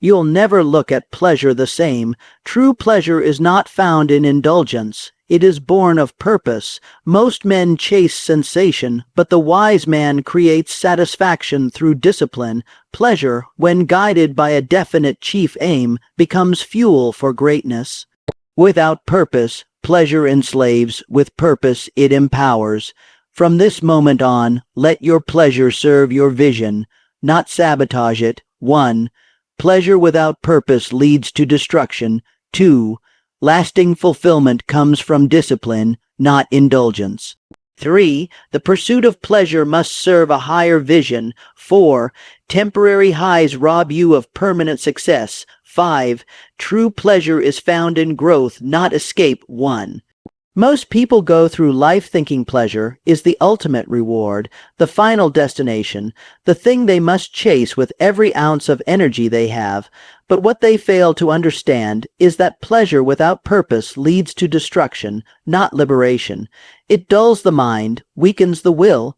You'll never look at pleasure the same. True pleasure is not found in indulgence. It is born of purpose. Most men chase sensation, but the wise man creates satisfaction through discipline. Pleasure, when guided by a definite chief aim, becomes fuel for greatness. Without purpose, pleasure enslaves. With purpose, it empowers. From this moment on, let your pleasure serve your vision, not sabotage it. 1. Pleasure without purpose leads to destruction. 2. Lasting fulfillment comes from discipline, not indulgence. 3. The pursuit of pleasure must serve a higher vision. 4. Temporary highs rob you of permanent success. 5. True pleasure is found in growth, not escape. 1. Most people go through life thinking pleasure is the ultimate reward, the final destination, the thing they must chase with every ounce of energy they have. But what they fail to understand is that pleasure without purpose leads to destruction, not liberation. It dulls the mind, weakens the will,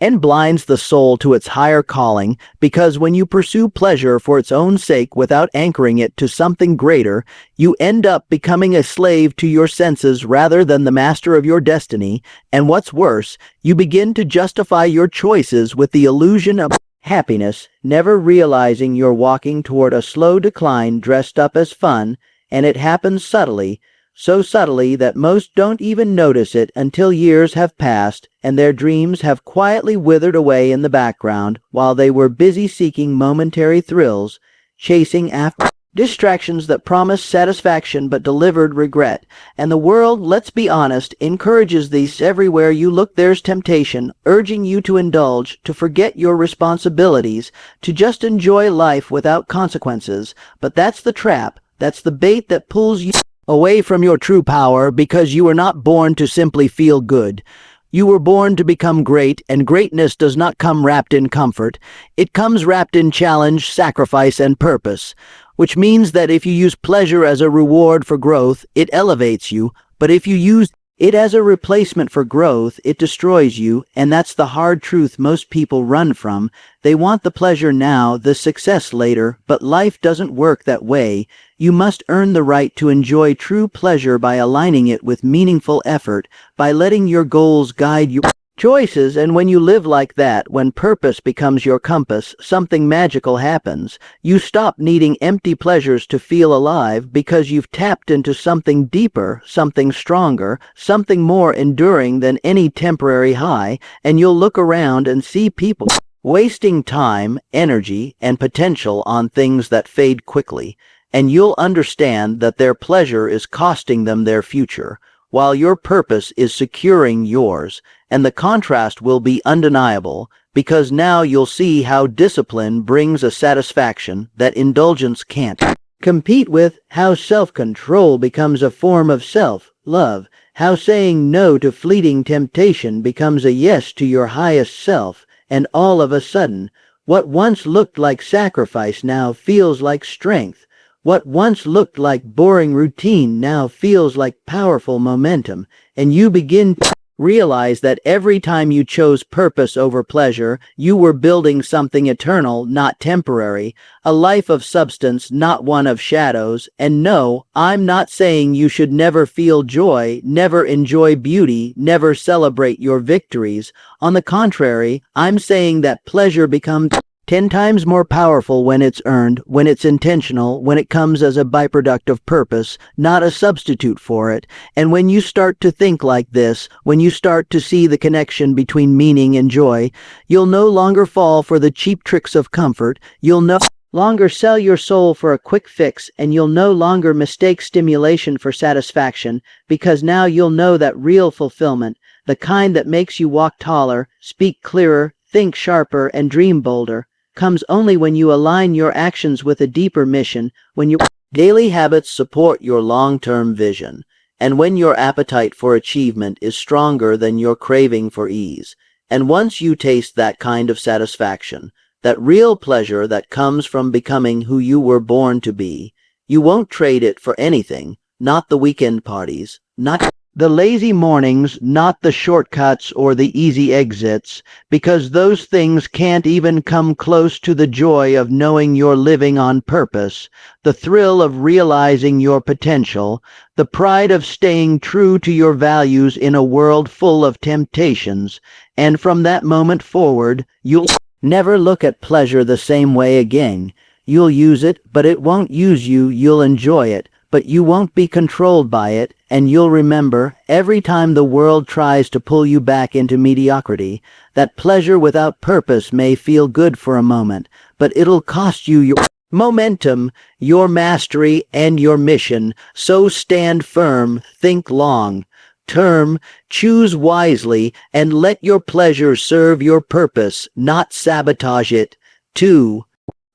and blinds the soul to its higher calling, because when you pursue pleasure for its own sake without anchoring it to something greater, you end up becoming a slave to your senses rather than the master of your destiny, and what's worse, you begin to justify your choices with the illusion of happiness, never realizing you're walking toward a slow decline dressed up as fun, and it happens subtly, so subtly that most don't even notice it until years have passed and their dreams have quietly withered away in the background while they were busy seeking momentary thrills, chasing after distractions that promised satisfaction but delivered regret. And the world, let's be honest, encourages these. Everywhere you look there's temptation, urging you to indulge, to forget your responsibilities, to just enjoy life without consequences. But that's the trap, that's the bait that pulls you away from your true power, because you were not born to simply feel good. You were born to become great, and greatness does not come wrapped in comfort. It comes wrapped in challenge, sacrifice, and purpose, which means that if you use pleasure as a reward for growth, it elevates you, but if you use it as a replacement for growth, it destroys you, and that's the hard truth most people run from. They want the pleasure now, the success later, but life doesn't work that way. You must earn the right to enjoy true pleasure by aligning it with meaningful effort, by letting your goals guide your choices, and when you live like that, when purpose becomes your compass, something magical happens. You stop needing empty pleasures to feel alive because you've tapped into something deeper, something stronger, something more enduring than any temporary high, and you'll look around and see people wasting time, energy, and potential on things that fade quickly, and you'll understand that their pleasure is costing them their future, while your purpose is securing yours, and the contrast will be undeniable, because now you'll see how discipline brings a satisfaction that indulgence can't compete with, how self-control becomes a form of self-love, how saying no to fleeting temptation becomes a yes to your highest self, and all of a sudden, what once looked like sacrifice now feels like strength. What once looked like boring routine now feels like powerful momentum, and you begin to realize that every time you chose purpose over pleasure, you were building something eternal, not temporary, a life of substance, not one of shadows. And no, I'm not saying you should never feel joy, never enjoy beauty, never celebrate your victories. On the contrary, I'm saying that pleasure becomes 10 times more powerful when it's earned, when it's intentional, when it comes as a byproduct of purpose, not a substitute for it. And when you start to think like this, when you start to see the connection between meaning and joy, you'll no longer fall for the cheap tricks of comfort, you'll no longer sell your soul for a quick fix, and you'll no longer mistake stimulation for satisfaction, because now you'll know that real fulfillment, the kind that makes you walk taller, speak clearer, think sharper, and dream bolder, comes only when you align your actions with a deeper mission, when your daily habits support your long-term vision, and when your appetite for achievement is stronger than your craving for ease. And once you taste that kind of satisfaction, that real pleasure that comes from becoming who you were born to be, you won't trade it for anything, not the weekend parties, not The lazy mornings, not the shortcuts or the easy exits, because those things can't even come close to the joy of knowing you're living on purpose, the thrill of realizing your potential, the pride of staying true to your values in a world full of temptations, and from that moment forward, you'll never look at pleasure the same way again. You'll use it, but it won't use you. You'll enjoy it, but you won't be controlled by it, and you'll remember, every time the world tries to pull you back into mediocrity, that pleasure without purpose may feel good for a moment, but it'll cost you your momentum, your mastery, and your mission. So stand firm, think long term, choose wisely, and let your pleasure serve your purpose, not sabotage it. 2.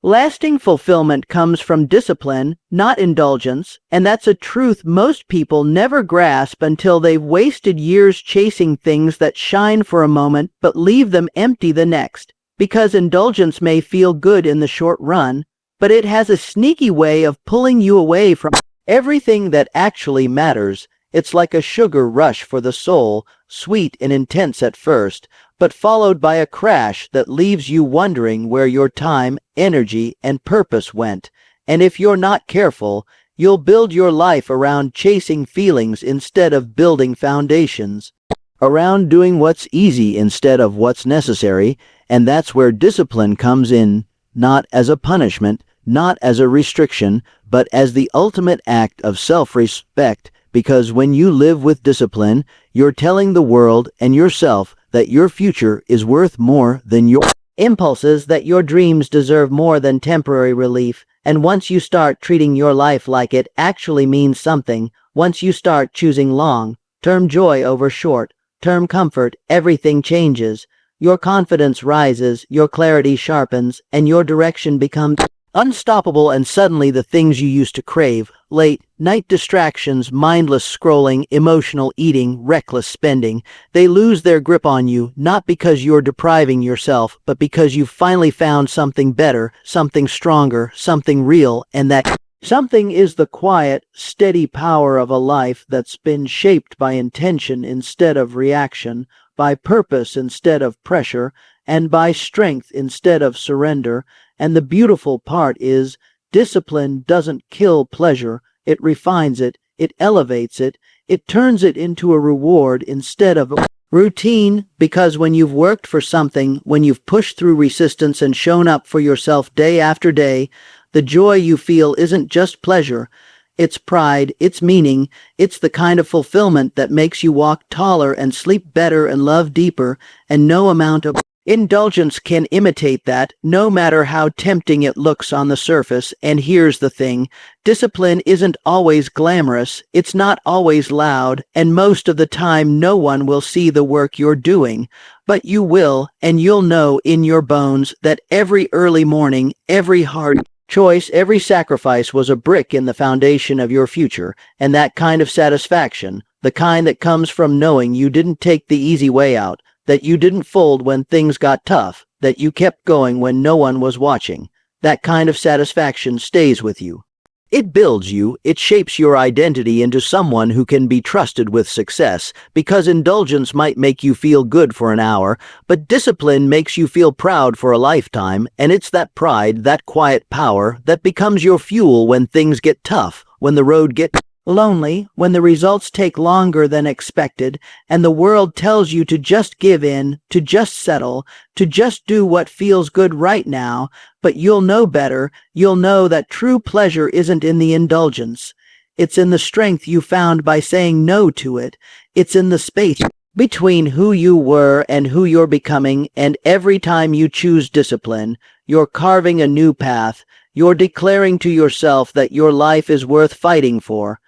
Lasting fulfillment comes from discipline, not indulgence, and that's a truth most people never grasp until they've wasted years chasing things that shine for a moment but leave them empty the next. Because indulgence may feel good in the short run, but it has a sneaky way of pulling you away from everything that actually matters. It's like a sugar rush for the soul, sweet and intense at first, but followed by a crash that leaves you wondering where your time, energy, and purpose went. And if you're not careful, you'll build your life around chasing feelings instead of building foundations, around doing what's easy instead of what's necessary, and that's where discipline comes in, not as a punishment, not as a restriction, but as the ultimate act of self-respect. Because when you live with discipline, you're telling the world and yourself that your future is worth more than your impulses, that your dreams deserve more than temporary relief. And once you start treating your life like it actually means something, once you start choosing long-term joy over short-term comfort, everything changes. Your confidence rises, your clarity sharpens, and your direction becomes unstoppable. And suddenly the things you used to crave, late night distractions, mindless scrolling, emotional eating, reckless spending, they lose their grip on you, not because you're depriving yourself, but because you've finally found something better, something stronger, something real, and that something is the quiet, steady power of a life that's been shaped by intention instead of reaction, by purpose instead of pressure, and by strength instead of surrender. And the beautiful part is, discipline doesn't kill pleasure, it refines it, it elevates it, it turns it into a reward instead of a routine. Because when you've worked for something, when you've pushed through resistance and shown up for yourself day after day, the joy you feel isn't just pleasure, it's pride, it's meaning, it's the kind of fulfillment that makes you walk taller and sleep better and love deeper, and no amount of indulgence can imitate that, no matter how tempting it looks on the surface. And here's the thing, discipline isn't always glamorous, it's not always loud, and most of the time no one will see the work you're doing. But you will, and you'll know in your bones that every early morning, every hard choice, every sacrifice was a brick in the foundation of your future. And that kind of satisfaction, the kind that comes from knowing you didn't take the easy way out, that you didn't fold when things got tough, that you kept going when no one was watching, that kind of satisfaction stays with you. It builds you, it shapes your identity into someone who can be trusted with success, because indulgence might make you feel good for an hour, but discipline makes you feel proud for a lifetime, and it's that pride, that quiet power, that becomes your fuel when things get tough, when the road gets lonely, when the results take longer than expected, and the world tells you to just give in, to just settle, to just do what feels good right now. But you'll know better. You'll know that true pleasure isn't in the indulgence. It's in the strength you found by saying no to it. It's in the space between who you were and who you're becoming, and every time you choose discipline, you're carving a new path. You're declaring to yourself that your life is worth fighting for,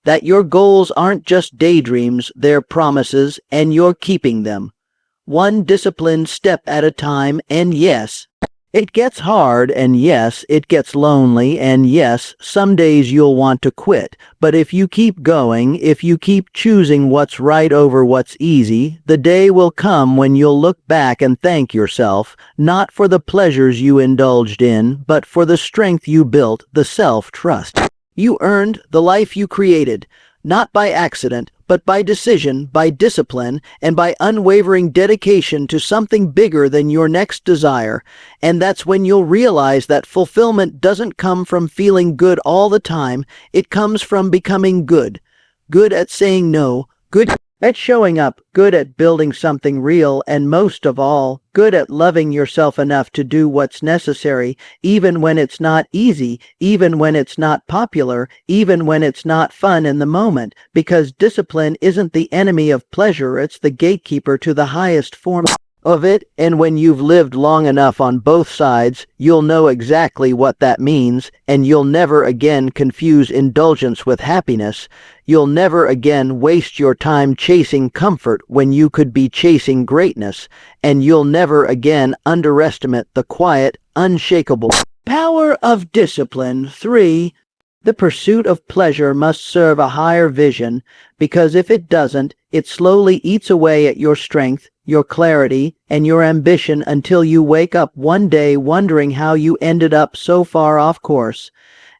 that your goals aren't just daydreams, they're promises, and you're keeping them, one disciplined step at a time. And yes, it gets hard, and yes, it gets lonely, and yes, some days you'll want to quit. But if you keep going, if you keep choosing what's right over what's easy, the day will come when you'll look back and thank yourself, not for the pleasures you indulged in, but for the strength you built, the self-trust you earned, the life you created, not by accident, but but by decision, by discipline, and by unwavering dedication to something bigger than your next desire. And that's when you'll realize that fulfillment doesn't come from feeling good all the time. It comes from becoming good. Good at saying no, good at showing up, good at building something real, and most of all, good at loving yourself enough to do what's necessary, even when it's not easy, even when it's not popular, even when it's not fun in the moment, because discipline isn't the enemy of pleasure, it's the gatekeeper to the highest form of it. And when you've lived long enough on both sides, you'll know exactly what that means, and you'll never again confuse indulgence with happiness. You'll never again waste your time chasing comfort when you could be chasing greatness, and you'll never again underestimate the quiet, unshakable power of discipline. 3. The pursuit of pleasure must serve a higher vision, because if it doesn't, it slowly eats away at your strength, your clarity, and your ambition until you wake up one day wondering how you ended up so far off course.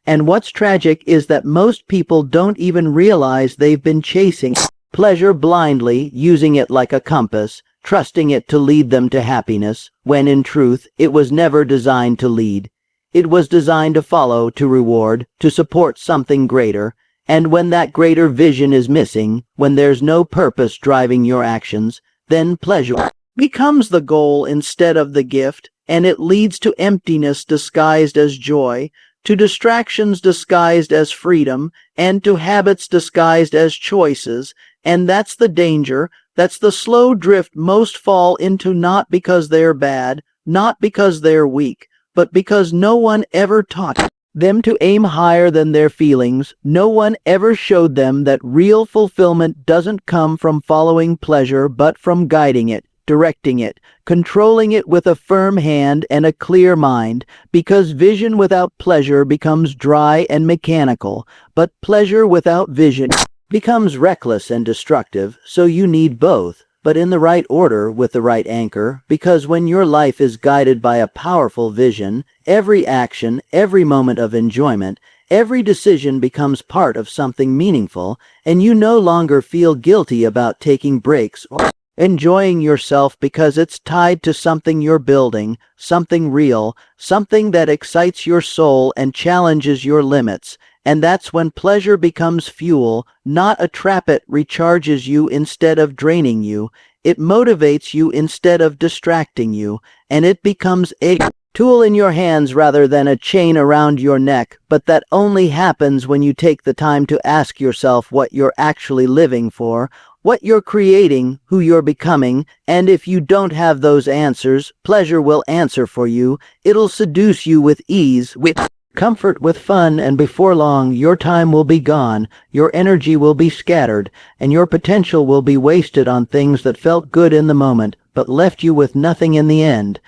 And what's tragic is that most people don't even realize they've been chasing pleasure blindly, using it like a compass, trusting it to lead them to happiness, when in truth it was never designed to lead. It was designed to follow, to reward, to support something greater. And when that greater vision is missing, when there's no purpose driving your actions, then pleasure becomes the goal instead of the gift, and it leads to emptiness disguised as joy, to distractions disguised as freedom, and to habits disguised as choices. And that's the danger. That's the slow drift most fall into, not because they're bad, not because they're weak, but because no one ever taught them to aim higher than their feelings. No one ever showed them that real fulfillment doesn't come from following pleasure, but from guiding it, directing it, controlling it with a firm hand and a clear mind, because vision without pleasure becomes dry and mechanical, but pleasure without vision becomes reckless and destructive. So you need both, but in the right order with the right anchor, because when your life is guided by a powerful vision, every action, every moment of enjoyment, every decision becomes part of something meaningful, and you no longer feel guilty about taking breaks or enjoying yourself because it's tied to something you're building, something real, something that excites your soul and challenges your limits. And that's when pleasure becomes fuel, not a trap. It recharges you instead of draining you. It motivates you instead of distracting you. And it becomes a tool in your hands rather than a chain around your neck. But that only happens when you take the time to ask yourself what you're actually living for, what you're creating, who you're becoming. And if you don't have those answers, pleasure will answer for you. It'll seduce you with ease, with comfort, with fun, and before long your time will be gone, your energy will be scattered, and your potential will be wasted on things that felt good in the moment, but left you with nothing in the end.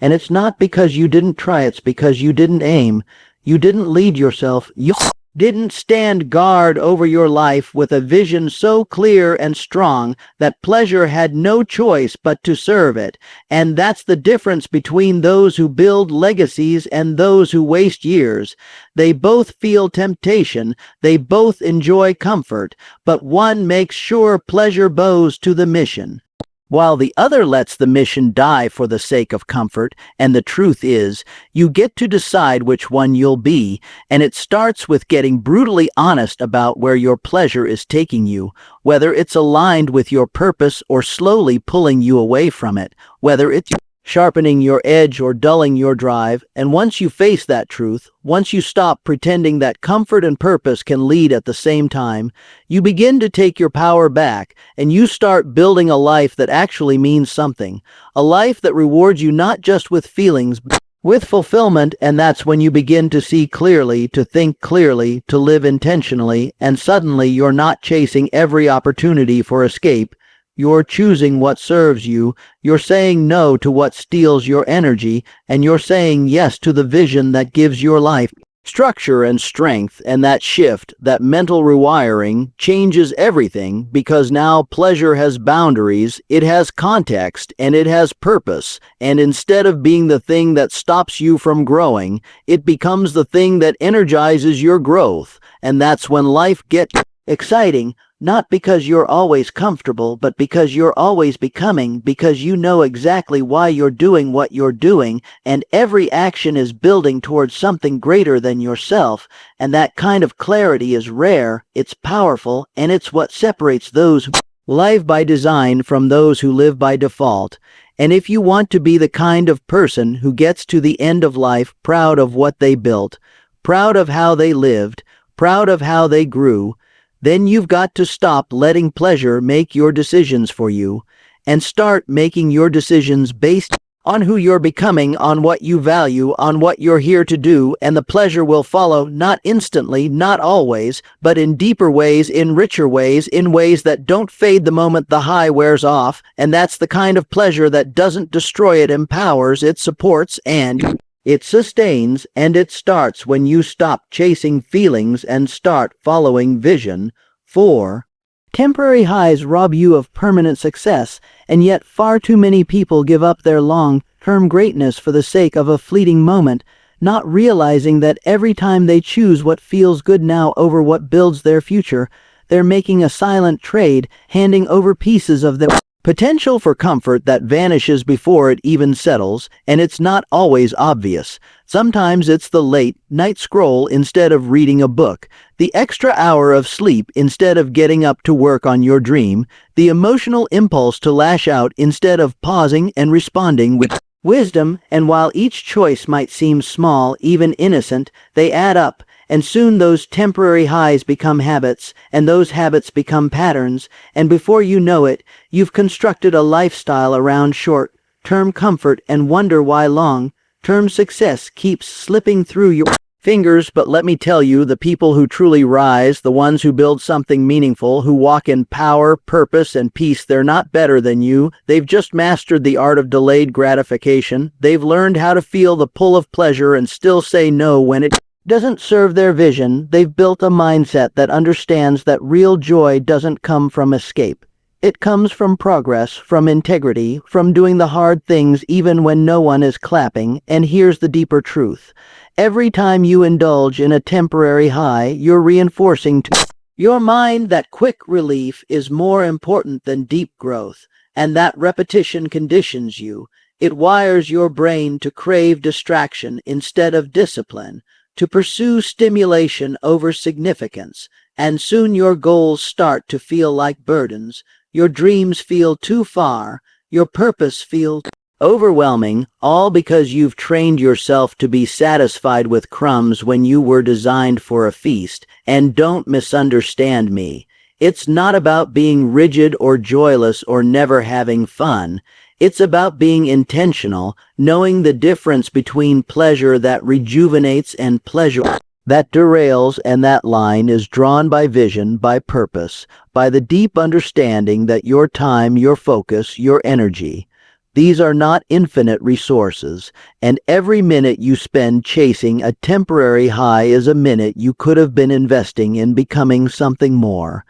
And it's not because you didn't try, it's because you didn't aim, you didn't lead yourself, you didn't stand guard over your life with a vision so clear and strong that pleasure had no choice but to serve it. And that's the difference between those who build legacies and those who waste years. They both feel temptation, they both enjoy comfort, but one makes sure pleasure bows to the mission, while the other lets the mission die for the sake of comfort. And the truth is, you get to decide which one you'll be, and it starts with getting brutally honest about where your pleasure is taking you, whether it's aligned with your purpose or slowly pulling you away from it, whether it's sharpening your edge or dulling your drive. And once you face that truth, once you stop pretending that comfort and purpose can lead at the same time, you begin to take your power back, and you start building a life that actually means something, a life that rewards you not just with feelings, but with fulfillment. And that's when you begin to see clearly, to think clearly, to live intentionally, and suddenly you're not chasing every opportunity for escape. You're choosing what serves you, you're saying no to what steals your energy, and you're saying yes to the vision that gives your life structure and strength. And that shift, that mental rewiring, changes everything, because now pleasure has boundaries, it has context, and it has purpose. And instead of being the thing that stops you from growing, it becomes the thing that energizes your growth. And that's when life gets exciting, Not because you're always comfortable, but because you're always becoming, because you know exactly why you're doing what you're doing, and every action is building towards something greater than yourself, and that kind of clarity is rare, it's powerful, and it's what separates those who live by design from those who live by default. And if you want to be the kind of person who gets to the end of life proud of what they built, proud of how they lived, proud of how they grew, then you've got to stop letting pleasure make your decisions for you and start making your decisions based on who you're becoming, on what you value, on what you're here to do, and the pleasure will follow, not instantly, not always, but in deeper ways, in richer ways, in ways that don't fade the moment the high wears off, and that's the kind of pleasure that doesn't destroy, it empowers, it supports, and it sustains, and it starts when you stop chasing feelings and start following vision. 4. Temporary highs rob you of permanent success, and yet far too many people give up their long-term greatness for the sake of a fleeting moment, not realizing that every time they choose what feels good now over what builds their future, they're making a silent trade, handing over pieces of their potential for comfort that vanishes before it even settles, and it's not always obvious. Sometimes it's the late-night scroll instead of reading a book, the extra hour of sleep instead of getting up to work on your dream, the emotional impulse to lash out instead of pausing and responding with wisdom, and while each choice might seem small, even innocent, they add up, and soon those temporary highs become habits, and those habits become patterns, and before you know it, you've constructed a lifestyle around short-term comfort and wonder why long-term success keeps slipping through your fingers. But let me tell you, the people who truly rise, the ones who build something meaningful, who walk in power, purpose, and peace, they're not better than you. They've just mastered the art of delayed gratification. They've learned how to feel the pull of pleasure and still say no when it doesn't serve their vision. They've built a mindset that understands that real joy doesn't come from escape. It comes from progress, from integrity, from doing the hard things even when no one is clapping. And here's the deeper truth. Every time you indulge in a temporary high, you're reinforcing to your mind that quick relief is more important than deep growth, and that repetition conditions you. It wires your brain to crave distraction instead of discipline, to pursue stimulation over significance, and soon your goals start to feel like burdens, your dreams feel too far, your purpose feels overwhelming, all because you've trained yourself to be satisfied with crumbs when you were designed for a feast. And don't misunderstand me. It's not about being rigid or joyless or never having fun. It's about being intentional, knowing the difference between pleasure that rejuvenates and pleasure that derails, and that line is drawn by vision, by purpose, by the deep understanding that your time, your focus, your energy, these are not infinite resources, and every minute you spend chasing a temporary high is a minute you could have been investing in becoming something more.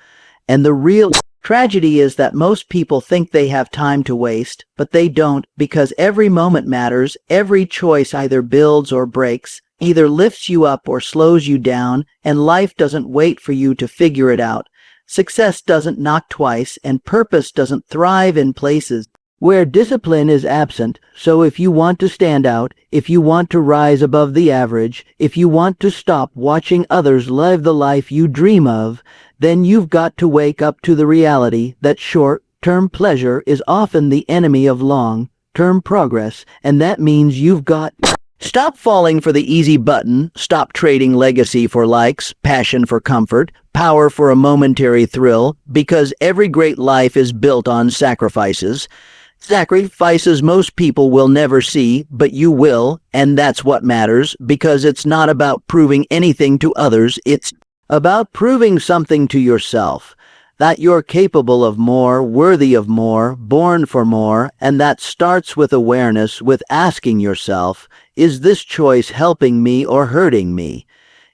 And the real tragedy is that most people think they have time to waste, but they don't, because every moment matters. Every choice either builds or breaks, either lifts you up or slows you down, and life doesn't wait for you to figure it out. Success doesn't knock twice, and purpose doesn't thrive in places where discipline is absent. So if you want to stand out, if you want to rise above the average, if you want to stop watching others live the life you dream of, then you've got to wake up to the reality that short-term pleasure is often the enemy of long-term progress, and that means you've got stop falling for the easy button, stop trading legacy for likes, passion for comfort, power for a momentary thrill, because every great life is built on sacrifices. Sacrifices most people will never see, but you will, and that's what matters, because it's not about proving anything to others, it's about proving something to yourself, that you're capable of more, worthy of more, born for more, and that starts with awareness, with asking yourself, is this choice helping me or hurting me?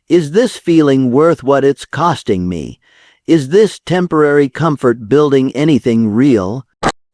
Is this feeling worth what it's costing me? Is this temporary comfort building anything real?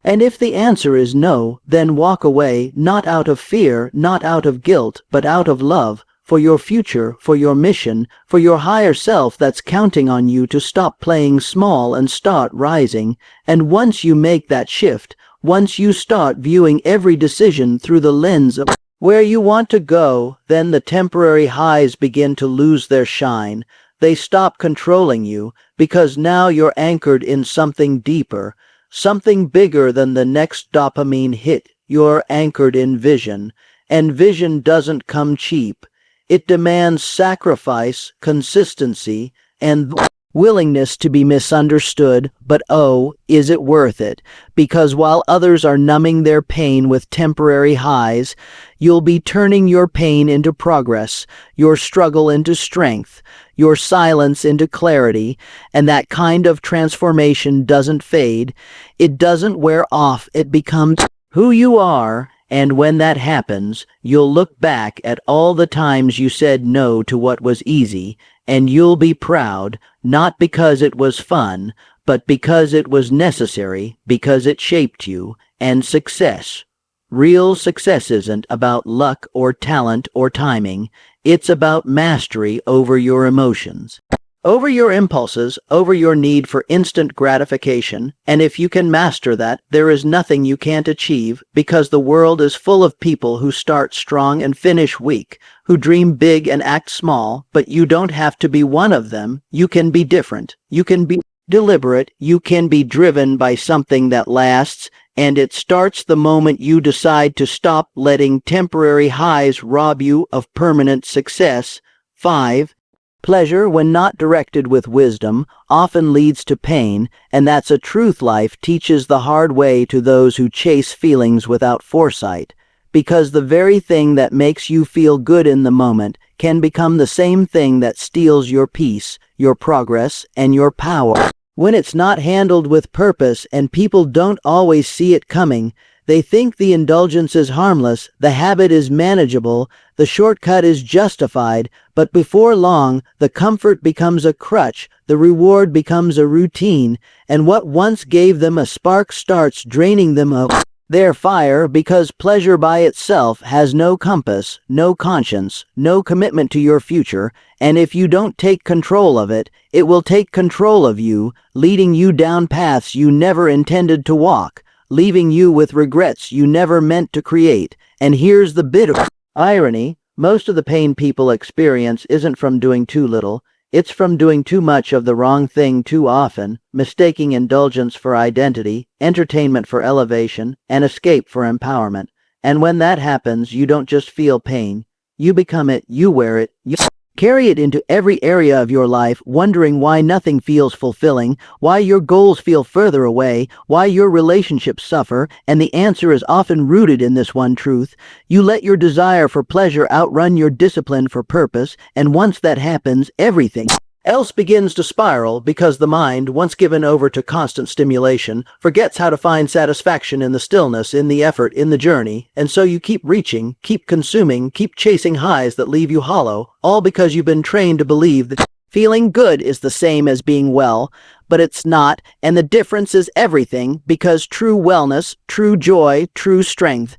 And if the answer is no, then walk away, not out of fear, not out of guilt, but out of love, for your future, for your mission, for your higher self that's counting on you to stop playing small and start rising. And once you make that shift, once you start viewing every decision through the lens of where you want to go, then the temporary highs begin to lose their shine. They stop controlling you, because now you're anchored in something deeper, something bigger than the next dopamine hit. You're anchored in vision, and vision doesn't come cheap. It demands sacrifice, consistency, and willingness to be misunderstood, but oh, is it worth it? Because while others are numbing their pain with temporary highs, you'll be turning your pain into progress, your struggle into strength, your silence into clarity, and that kind of transformation doesn't fade. It doesn't wear off. It becomes who you are. And when that happens, you'll look back at all the times you said no to what was easy, and you'll be proud, not because it was fun, but because it was necessary, because it shaped you. And success. Real success isn't about luck or talent or timing. It's about mastery over your emotions, over your impulses, over your need for instant gratification. And if you can master that, there is nothing you can't achieve, because the world is full of people who start strong and finish weak, who dream big and act small, but you don't have to be one of them. You can be different. You can be deliberate. You can be driven by something that lasts, and it starts the moment you decide to stop letting temporary highs rob you of permanent success. 5. Pleasure, when not directed with wisdom, often leads to pain, and that's a truth life teaches the hard way to those who chase feelings without foresight. Because the very thing that makes you feel good in the moment can become the same thing that steals your peace, your progress, and your power. When it's not handled with purpose and people don't always see it coming, they think the indulgence is harmless, the habit is manageable, the shortcut is justified, but before long, the comfort becomes a crutch, the reward becomes a routine, and what once gave them a spark starts draining them of their fire, because pleasure by itself has no compass, no conscience, no commitment to your future, and if you don't take control of it, it will take control of you, leading you down paths you never intended to walk, leaving you with regrets you never meant to create. And here's the bitter irony: most of the pain people experience isn't from doing too little, it's from doing too much of the wrong thing too often, mistaking indulgence for identity, entertainment for elevation, and escape for empowerment. And when that happens, you don't just feel pain, you become it, you wear it, you carry it into every area of your life, wondering why nothing feels fulfilling, why your goals feel further away, why your relationships suffer, and the answer is often rooted in this one truth: you let your desire for pleasure outrun your discipline for purpose, and once that happens, everything else begins to spiral, because the mind, once given over to constant stimulation, forgets how to find satisfaction in the stillness, in the effort, in the journey, and so you keep reaching, keep consuming, keep chasing highs that leave you hollow, all because you've been trained to believe that feeling good is the same as being well, but it's not, and the difference is everything, because true wellness, true joy, true strength,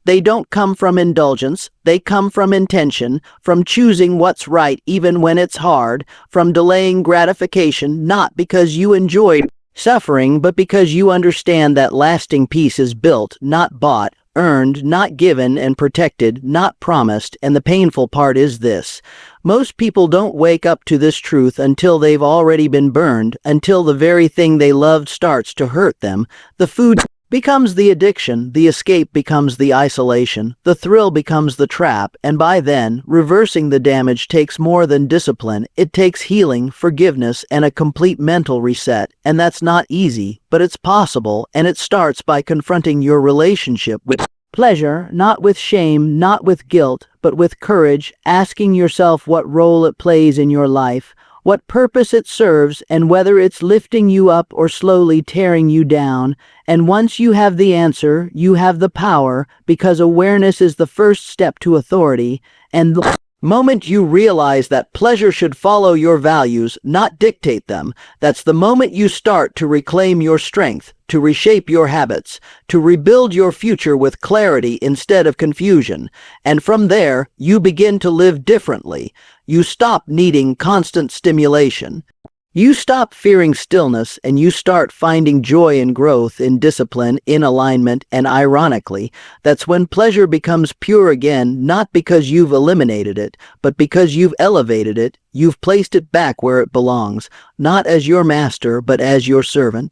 they don't come from indulgence, they come from intention, from choosing what's right even when it's hard, from delaying gratification, not because you enjoy suffering, but because you understand that lasting peace is built, not bought, earned, not given, and protected, not promised. And the painful part is this: most people don't wake up to this truth until they've already been burned, until the very thing they loved starts to hurt them. The food becomes the addiction, the escape becomes the isolation, the thrill becomes the trap, and by then, reversing the damage takes more than discipline. It takes healing, forgiveness, and a complete mental reset. And that's not easy, but it's possible, and it starts by confronting your relationship with pleasure, not with shame, not with guilt, but with courage, asking yourself what role it plays in your life, what purpose it serves, and whether it's lifting you up or slowly tearing you down. And once you have the answer, you have the power, because awareness is the first step to authority. And the moment you realize that pleasure should follow your values, not dictate them, that's the moment you start to reclaim your strength, to reshape your habits, to rebuild your future with clarity instead of confusion. And from there, you begin to live differently. You stop needing constant stimulation. You stop fearing stillness, and you start finding joy in growth, in discipline, in alignment, and ironically, that's when pleasure becomes pure again, not because you've eliminated it, but because you've elevated it. You've placed it back where it belongs, not as your master, but as your servant.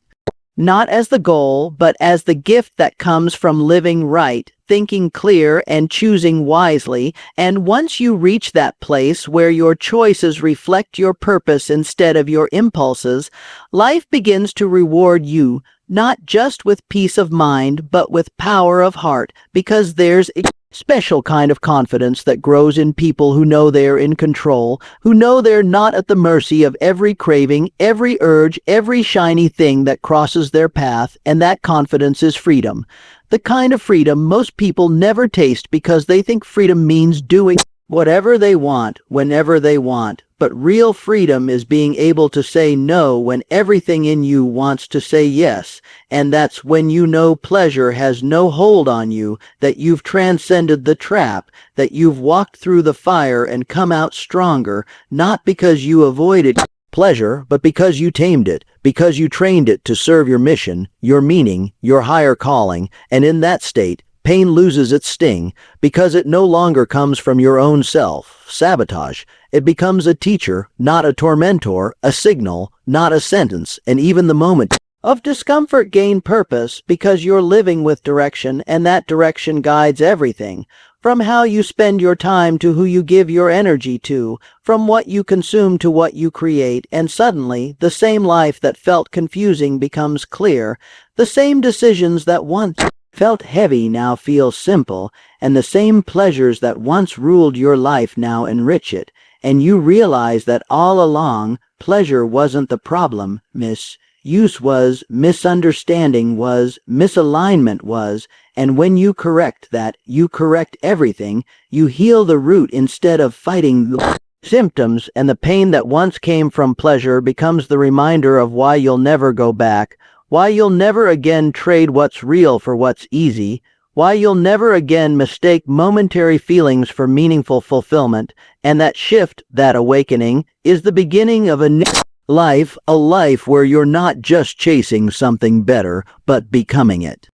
Not as the goal, but as the gift that comes from living right, thinking clear, and choosing wisely. And once you reach that place where your choices reflect your purpose instead of your impulses, life begins to reward you, not just with peace of mind, but with power of heart, because there's a special kind of confidence that grows in people who know they're in control, who know they're not at the mercy of every craving, every urge, every shiny thing that crosses their path, and that confidence is freedom. The kind of freedom most people never taste because they think freedom means doing whatever they want, whenever they want. But real freedom is being able to say no when everything in you wants to say yes. And that's when you know pleasure has no hold on you, that you've transcended the trap, that you've walked through the fire and come out stronger, not because you avoided pleasure, but because you tamed it, because you trained it to serve your mission, your meaning, your higher calling. And in that state, pain loses its sting because it no longer comes from your own self-sabotage. It becomes a teacher, not a tormentor, a signal, not a sentence, and even the moment of discomfort gain purpose because you're living with direction, and that direction guides everything. From how you spend your time to who you give your energy to, from what you consume to what you create, and suddenly the same life that felt confusing becomes clear. The same decisions that once felt heavy now feel simple, and the same pleasures that once ruled your life now enrich it. And you realize that all along, pleasure wasn't the problem, misuse was, misunderstanding was, misalignment was, and when you correct that, you correct everything. You heal the root instead of fighting the symptoms, and the pain that once came from pleasure becomes the reminder of why you'll never go back, why you'll never again trade what's real for what's easy, why you'll never again mistake momentary feelings for meaningful fulfillment. And that shift, that awakening, is the beginning of a new life, a life where you're not just chasing something better, but becoming it.